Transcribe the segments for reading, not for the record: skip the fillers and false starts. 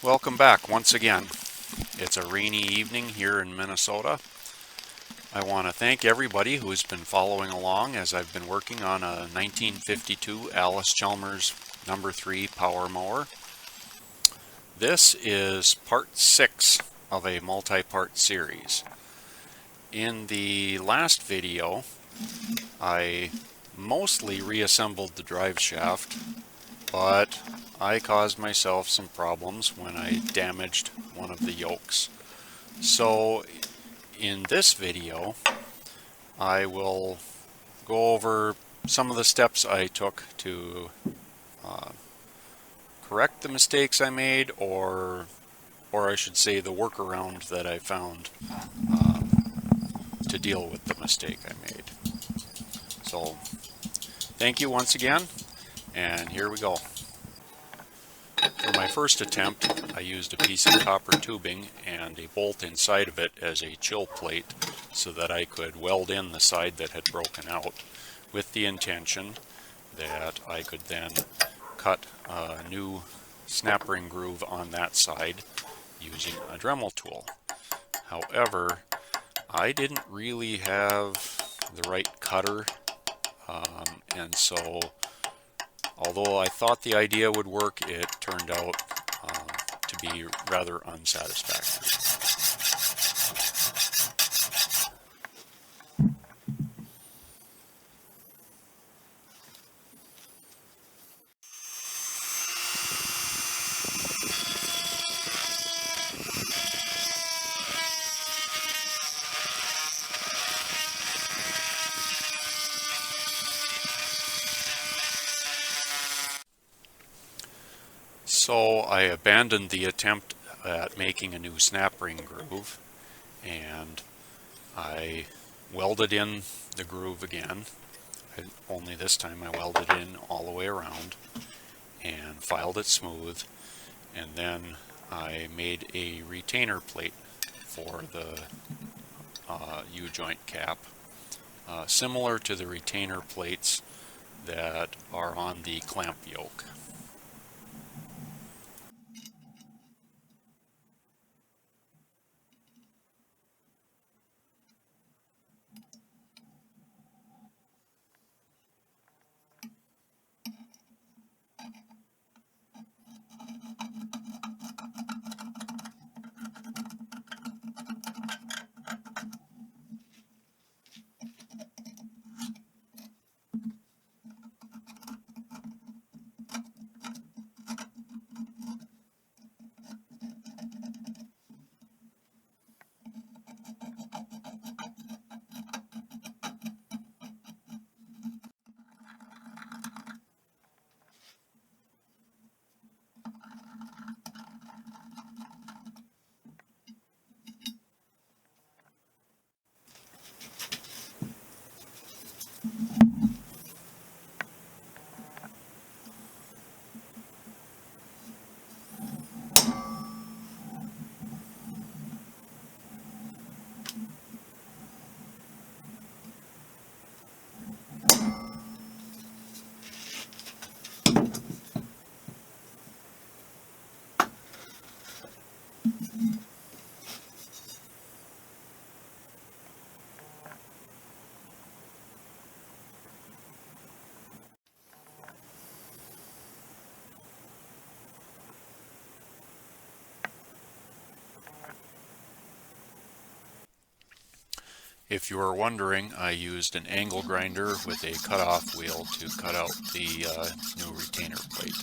Welcome back once again. It's a rainy evening here in Minnesota. I want to thank everybody who's been following along as I've been working on a 1952 Allis Chalmers No. 3 Power Mower. This is part 6 of a multi-part series. In the last video, I mostly reassembled the drive shaft, but I caused myself some problems when I damaged one of the yokes. So in this video, I will go over some of the steps I took to correct the mistakes I made, or I should say the workaround that I found to deal with the mistake I made. So thank you once again, and here we go. For my first attempt, I used a piece of copper tubing and a bolt inside of it as a chill plate so that I could weld in the side that had broken out, with the intention that I could then cut a new snap ring groove on that side using a Dremel tool. However, I didn't really have the right cutter, and so although I thought the idea would work, it turned out to be rather unsatisfactory. So I abandoned the attempt at making a new snap ring groove, and I welded in the groove again, only this time I welded in all the way around and filed it smooth, and then I made a retainer plate for the U-joint cap, similar to the retainer plates that are on the clamp yoke. If you are wondering, I used an angle grinder with a cutoff wheel to cut out the new retainer plate.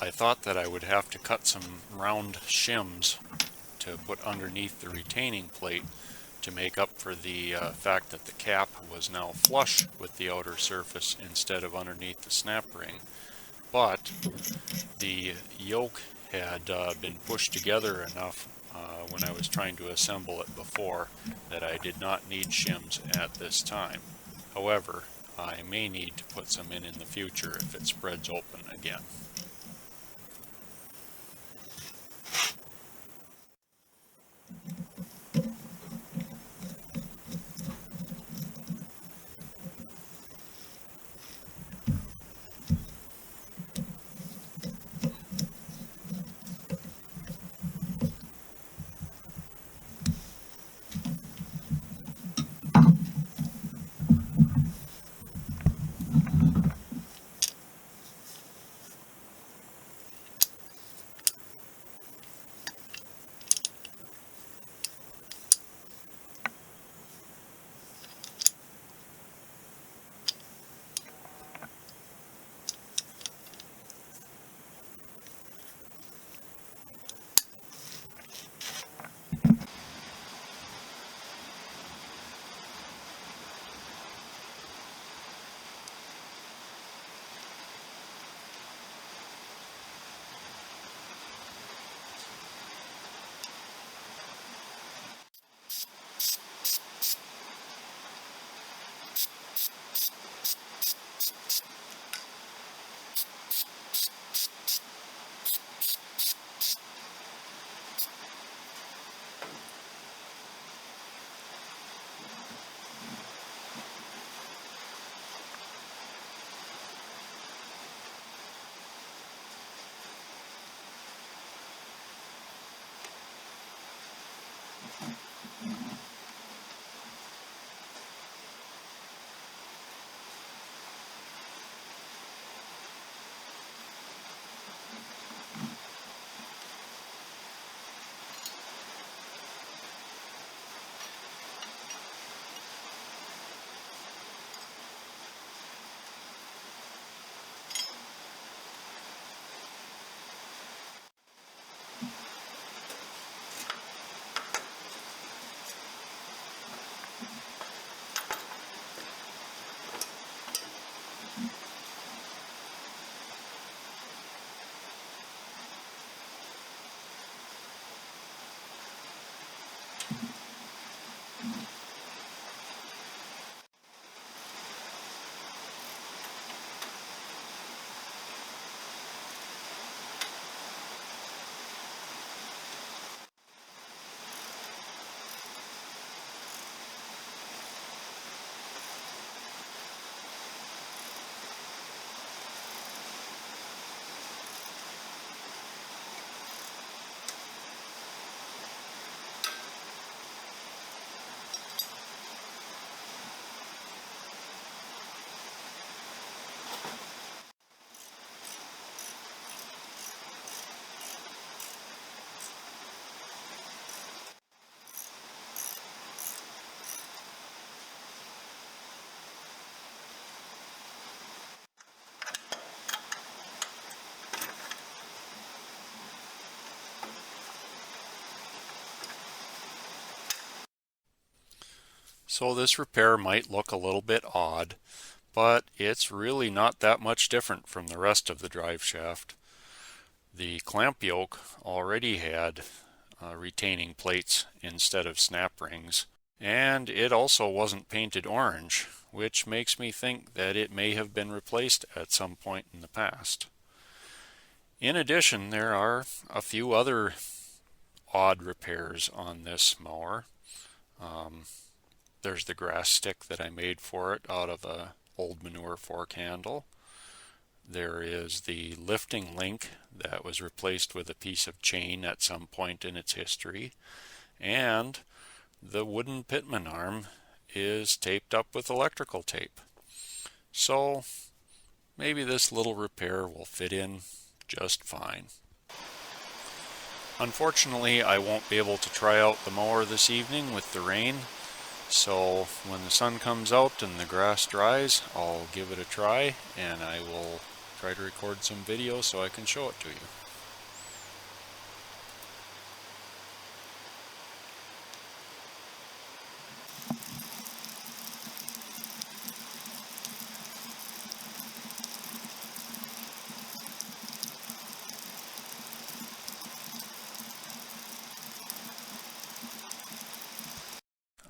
I thought that I would have to cut some round shims to put underneath the retaining plate to make up for the fact that the cap was now flush with the outer surface instead of underneath the snap ring. But the yoke had been pushed together enough when I was trying to assemble it before that I did not need shims at this time. However, I may need to put some in the future if it spreads open again. So this repair might look a little bit odd, but it's really not that much different from the rest of the drive shaft. The clamp yoke already had retaining plates instead of snap rings, and it also wasn't painted orange, which makes me think that it may have been replaced at some point in the past. In addition, there are a few other odd repairs on this mower. There's the grass stick that I made for it out of an old manure fork handle. There is the lifting link that was replaced with a piece of chain at some point in its history. And the wooden pitman arm is taped up with electrical tape. So maybe this little repair will fit in just fine. Unfortunately, I won't be able to try out the mower this evening with the rain. So when the sun comes out and the grass dries, I'll give it a try and I will try to record some video so I can show it to you.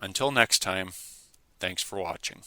Until next time, thanks for watching.